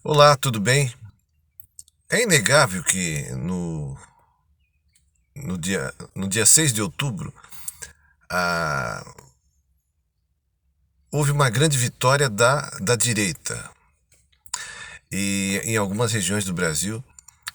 Olá, tudo bem? É inegável que no dia 6 de outubro ah, houve uma grande vitória da direita e em algumas regiões do Brasil,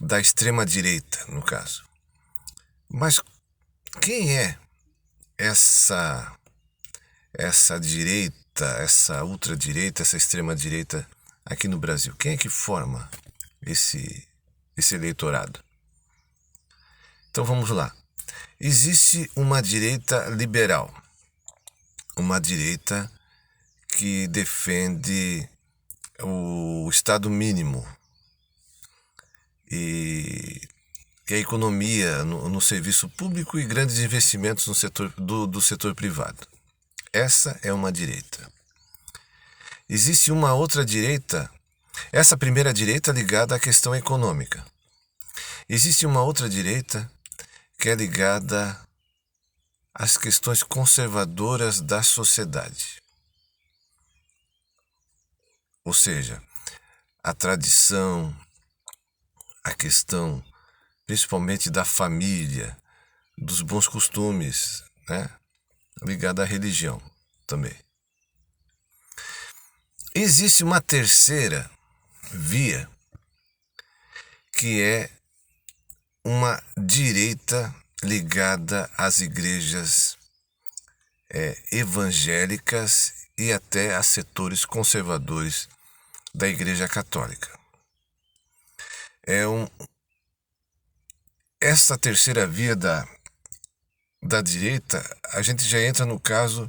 da extrema-direita, no caso. Mas quem é essa, essa direita, essa ultradireita, essa extrema-direita aqui no Brasil? Quem é que forma esse, esse eleitorado? Então vamos lá. Existe uma direita liberal, uma direita que defende o Estado mínimo e, e a economia no serviço público e grandes investimentos no setor do setor privado. Essa é uma direita. Existe uma outra direita, essa primeira direita ligada à questão econômica. Existe uma outra direita que é ligada às questões conservadoras da sociedade. Ou seja, a tradição, a questão principalmente da família, dos bons costumes, né? Ligada à religião também. Existe uma terceira via, que é uma direita ligada às igrejas evangélicas e até a setores conservadores da Igreja Católica. É essa terceira via da direita, a gente já entra no caso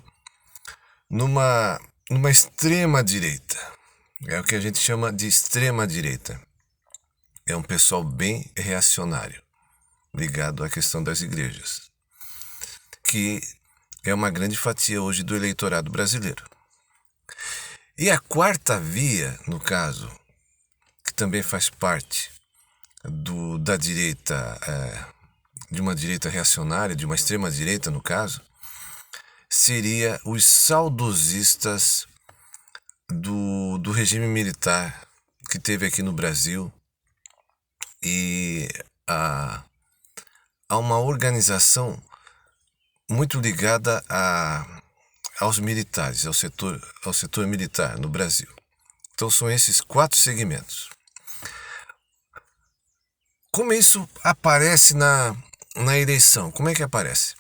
numa extrema direita. É o que a gente chama de extrema direita. É um pessoal bem reacionário, ligado à questão das igrejas, que é uma grande fatia hoje do eleitorado brasileiro. E a quarta via, no caso, que também faz parte da direita, de uma direita reacionária, de uma extrema direita no caso, seria os saudosistas do regime militar que teve aqui no Brasil e a uma organização muito ligada aos militares, ao setor militar no Brasil. Então são esses quatro segmentos. Como isso aparece na eleição? Como é que aparece?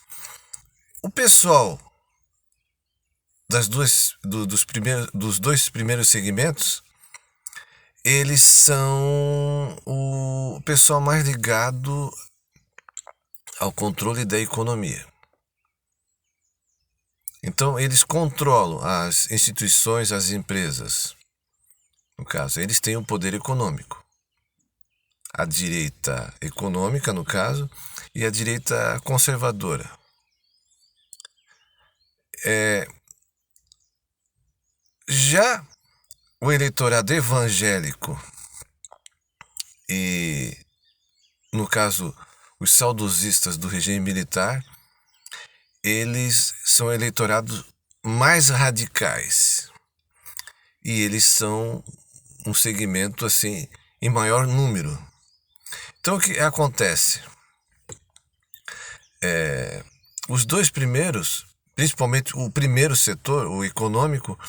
O pessoal dos dois primeiros segmentos, eles são o pessoal mais ligado ao controle da economia. Então, eles controlam as instituições, as empresas. No caso, eles têm o poder econômico. A direita econômica, no caso, e a direita conservadora. Já o eleitorado evangélico e, no caso, os saudosistas do regime militar, eles são eleitorados mais radicais e eles são um segmento assim em maior número. Então o que acontece? Os dois primeiros, principalmente o primeiro setor, o econômico,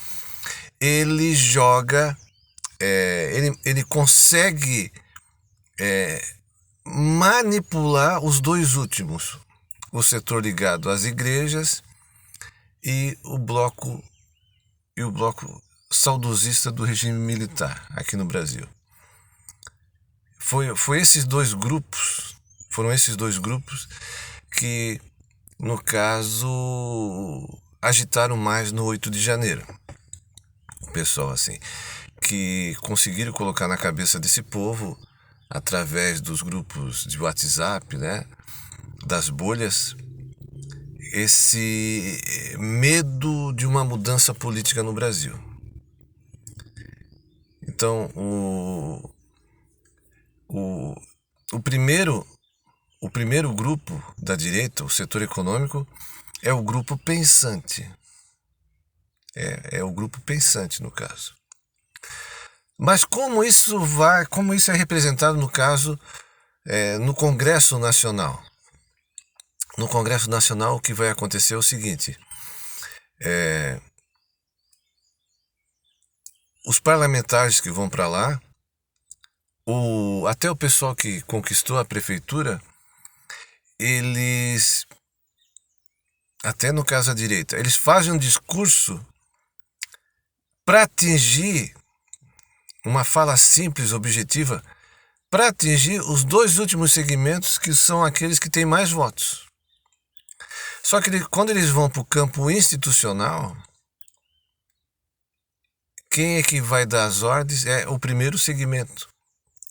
ele joga, ele consegue manipular os dois últimos, o setor ligado às igrejas e o bloco saudosista do regime militar aqui no Brasil. Foram esses dois grupos que, no caso, agitaram mais no 8 de janeiro. O pessoal assim, que conseguiram colocar na cabeça desse povo, através dos grupos de WhatsApp, né, das bolhas, esse medo de uma mudança política no Brasil. Então, o primeiro grupo da direita, o setor econômico, é o grupo pensante. É o grupo pensante, no caso. Mas como isso é representado no caso no Congresso Nacional? No Congresso Nacional o que vai acontecer é o seguinte: os parlamentares que vão para lá, até o pessoal que conquistou a prefeitura, eles, até no caso da direita, eles fazem um discurso para atingir uma fala simples, objetiva, para atingir os dois últimos segmentos, que são aqueles que têm mais votos. Só que quando eles vão para o campo institucional, quem é que vai dar as ordens é o primeiro segmento,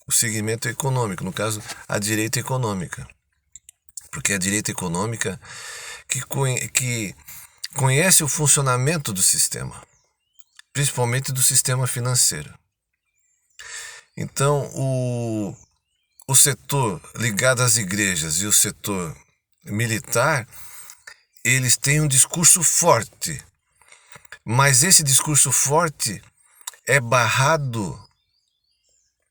o segmento econômico, no caso, a direita econômica. Porque é a direita econômica que conhece o funcionamento do sistema, principalmente do sistema financeiro. Então, o setor ligado às igrejas e o setor militar, eles têm um discurso forte, mas esse discurso forte é barrado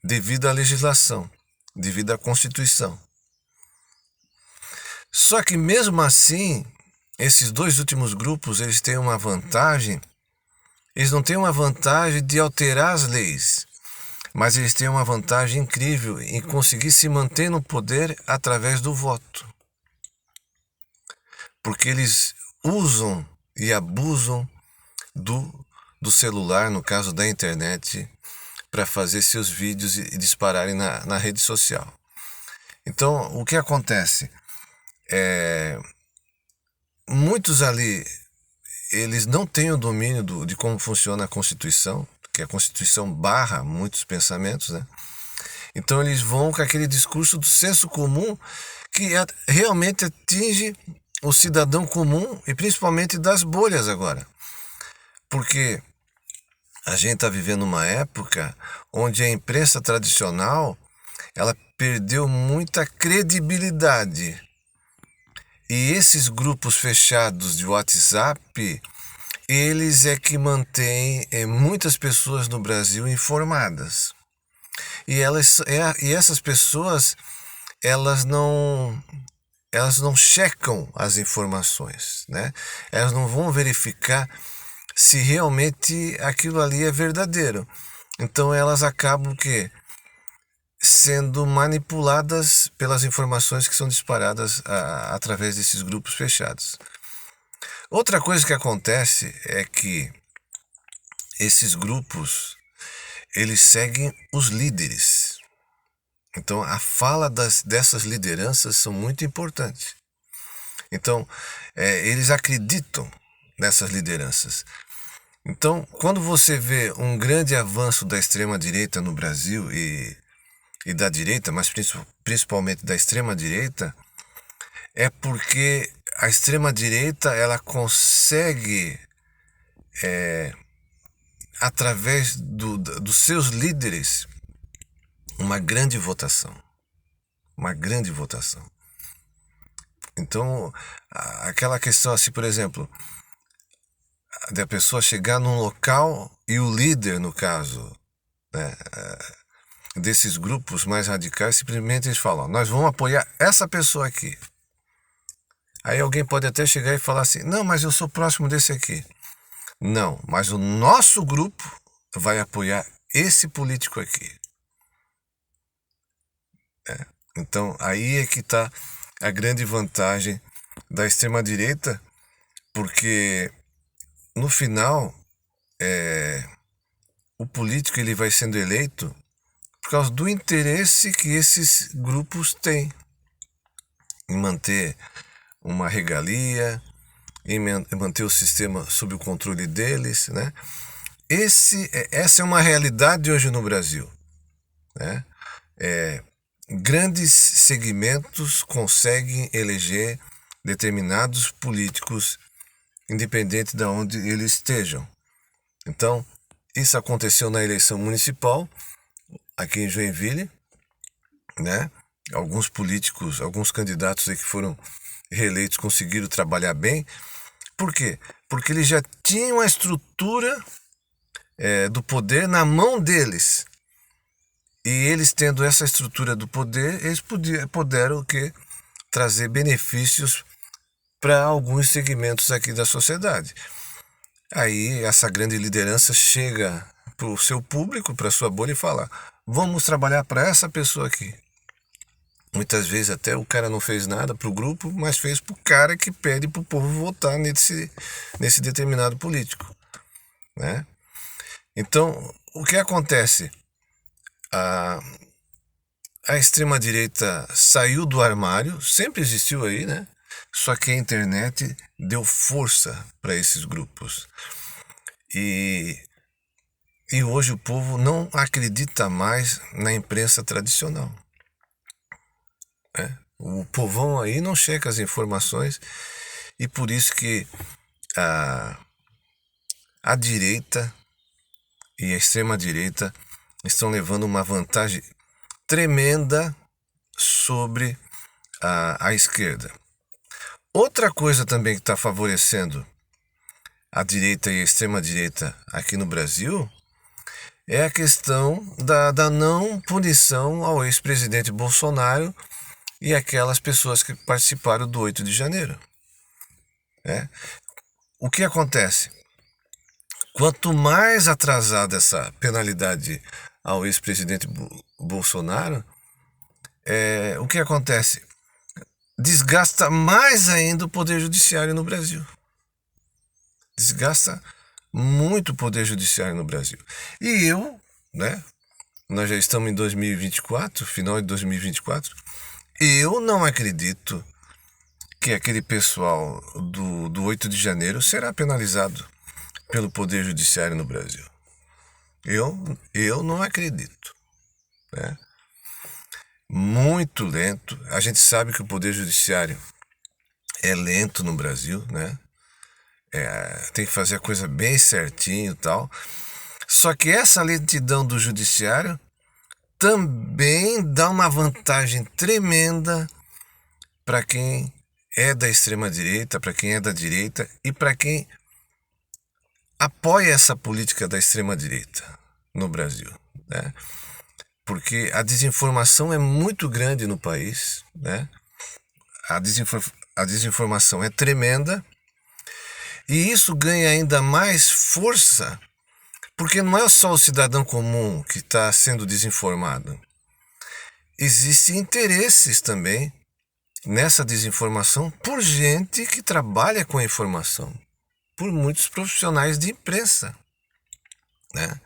devido à legislação, devido à Constituição. Só que mesmo assim, esses dois últimos grupos, eles têm uma vantagem. Eles não têm uma vantagem de alterar as leis, mas eles têm uma vantagem incrível em conseguir se manter no poder através do voto. Porque eles usam e abusam do celular, no caso da internet, para fazer seus vídeos e dispararem na rede social. Então, o que acontece? Muitos ali, eles não têm o domínio de como funciona a Constituição, que a Constituição barra muitos pensamentos, né? Então eles vão com aquele discurso do senso comum que realmente atinge o cidadão comum e principalmente das bolhas agora. Porque a gente está vivendo uma época onde a imprensa tradicional, ela perdeu muita credibilidade. E esses grupos fechados de WhatsApp, eles é que mantêm muitas pessoas no Brasil informadas. E essas pessoas, elas não checam as informações, né? Elas não vão verificar se realmente aquilo ali é verdadeiro. Então elas acabam sendo manipuladas pelas informações que são disparadas através desses grupos fechados. Outra coisa que acontece é que esses grupos, eles seguem os líderes. Então a fala dessas lideranças são muito importantes. Então eles acreditam nessas lideranças. Então, quando você vê um grande avanço da extrema-direita no Brasil e da direita, mas principalmente da extrema-direita, é porque a extrema-direita ela consegue, através dos seus líderes, uma grande votação. Uma grande votação. Então, aquela questão assim, por exemplo, da pessoa chegar num local e o líder, no caso, né, desses grupos mais radicais, simplesmente eles falam: nós vamos apoiar essa pessoa aqui. Aí alguém pode até chegar e falar assim: não, mas eu sou próximo desse aqui. Não, mas o nosso grupo vai apoiar esse político aqui. Então aí é que está a grande vantagem da extrema-direita, porque no final o político ele vai sendo eleito por causa do interesse que esses grupos têm em manter uma regalia, em manter o sistema sob o controle deles, né? Essa é uma realidade hoje no Brasil, né? Grandes segmentos conseguem eleger determinados políticos, independente de onde eles estejam. Então, isso aconteceu na eleição municipal, aqui em Joinville, né? Alguns políticos, alguns candidatos aí que foram reeleitos conseguiram trabalhar bem. Por quê? Porque eles já tinham a estrutura do poder na mão deles. E eles tendo essa estrutura do poder, eles puderam o quê? Trazer benefícios para alguns segmentos aqui da sociedade. Aí essa grande liderança chega para o seu público, para a sua bolha e fala: vamos trabalhar para essa pessoa aqui. Muitas vezes até o cara não fez nada para o grupo, mas fez para o cara que pede para o povo votar nesse determinado político, né? Então, o que acontece? A extrema-direita saiu do armário, sempre existiu aí, né? Só que a internet deu força para esses grupos. E hoje o povo não acredita mais na imprensa tradicional. O povão aí não checa as informações e por isso que a direita e a extrema-direita estão levando uma vantagem tremenda sobre a esquerda. Outra coisa também que está favorecendo a direita e a extrema-direita aqui no Brasil é a questão da não punição ao ex-presidente Bolsonaro e aquelas pessoas que participaram do 8 de janeiro. O que acontece? Quanto mais atrasada essa penalidade ao ex-presidente Bolsonaro, o que acontece? Desgasta mais ainda o poder judiciário no Brasil. Desgasta muito o poder judiciário no Brasil. E nós já estamos em 2024, final de 2024, eu não acredito que aquele pessoal do 8 de janeiro será penalizado pelo poder judiciário no Brasil. Eu não acredito, né? Muito lento. A gente sabe que o poder judiciário é lento no Brasil, né? Tem que fazer a coisa bem certinho e tal. Só que essa lentidão do judiciário também dá uma vantagem tremenda para quem é da extrema-direita, para quem é da direita e para quem apoia essa política da extrema-direita no Brasil, né? Porque a desinformação é muito grande no país, né? A desinformação é tremenda e isso ganha ainda mais força porque não é só o cidadão comum que está sendo desinformado. Existem interesses também nessa desinformação por gente que trabalha com a informação, por muitos profissionais de imprensa, né?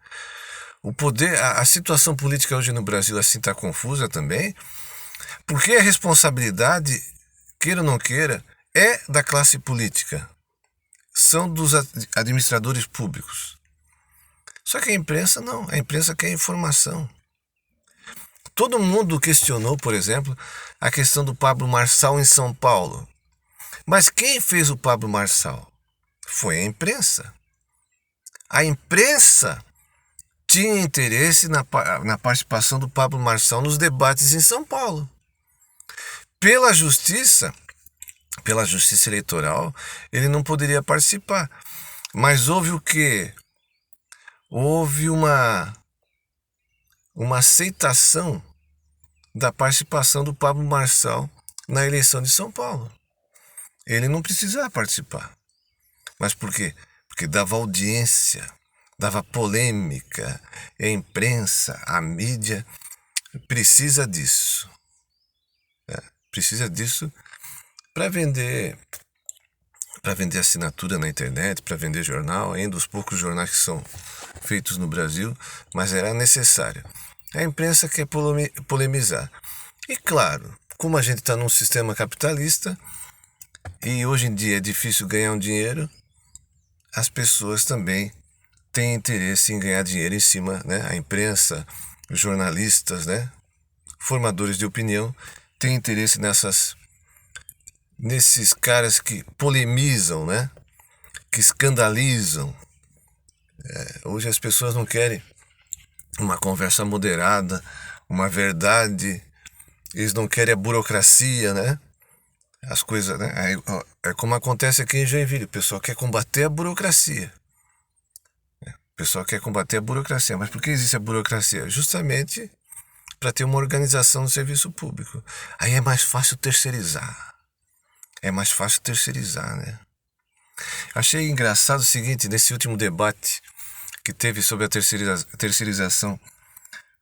O poder, a situação política hoje no Brasil assim está confusa também, porque a responsabilidade, queira ou não queira, é da classe política, são dos administradores públicos. Só que a imprensa não, a imprensa quer informação. Todo mundo questionou, por exemplo, a questão do Pablo Marçal em São Paulo. Mas quem fez o Pablo Marçal? Foi a imprensa. A imprensa tinha interesse na participação do Pablo Marçal nos debates em São Paulo. Pela justiça eleitoral, ele não poderia participar. Mas houve o quê? Houve uma aceitação da participação do Pablo Marçal na eleição de São Paulo. Ele não precisava participar. Mas por quê? Porque dava audiência, dava polêmica, a imprensa, a mídia precisa disso. Precisa disso para vender assinatura na internet, para vender jornal, ainda os poucos jornais que são feitos no Brasil, mas era necessário. A imprensa quer polemizar. E claro, como a gente está num sistema capitalista e hoje em dia é difícil ganhar um dinheiro, as pessoas também têm interesse em ganhar dinheiro em cima, né? A imprensa, os jornalistas, né? Formadores de opinião têm interesse nesses caras que polemizam, né? Que escandalizam. Hoje as pessoas não querem uma conversa moderada, uma verdade. Eles não querem a burocracia, né? As coisas, né? É como acontece aqui em Joinville. O pessoal quer combater a burocracia. O pessoal quer combater a burocracia. Mas por que existe a burocracia? Justamente para ter uma organização do serviço público. Aí é mais fácil terceirizar. É mais fácil terceirizar, né? Achei engraçado o seguinte, nesse último debate que teve sobre a terceirização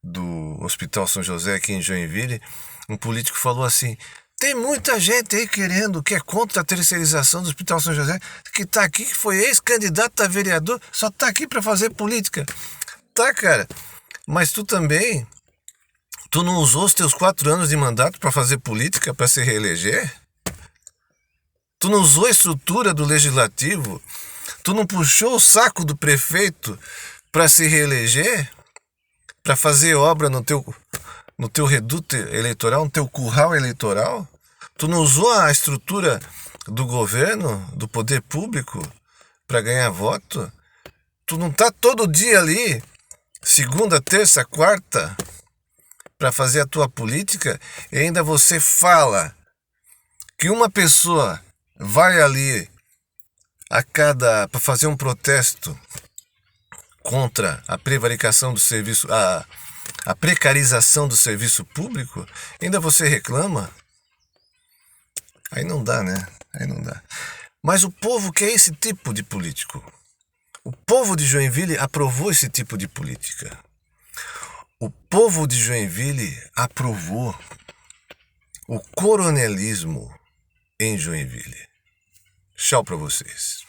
do Hospital São José aqui em Joinville, um político falou assim: tem muita gente aí que é contra a terceirização do Hospital São José, que tá aqui, que foi ex-candidato a vereador, só tá aqui para fazer política. Tá, cara, mas tu também, tu não usou os teus 4 anos de mandato para fazer política, para se reeleger? Tu não usou a estrutura do legislativo? Tu não puxou o saco do prefeito para se reeleger? Para fazer obra no teu reduto eleitoral, no teu curral eleitoral? Tu não usou a estrutura do governo, do poder público, para ganhar voto? Tu não tá todo dia ali, segunda, terça, quarta, para fazer a tua política, e ainda você fala que uma pessoa vai ali para fazer um protesto contra a prevaricação do serviço, a precarização do serviço público, ainda você reclama? Aí não dá, né? Aí não dá. Mas o povo quer esse tipo de político. O povo de Joinville aprovou esse tipo de política. O povo de Joinville aprovou o coronelismo em Joinville. Tchau para vocês.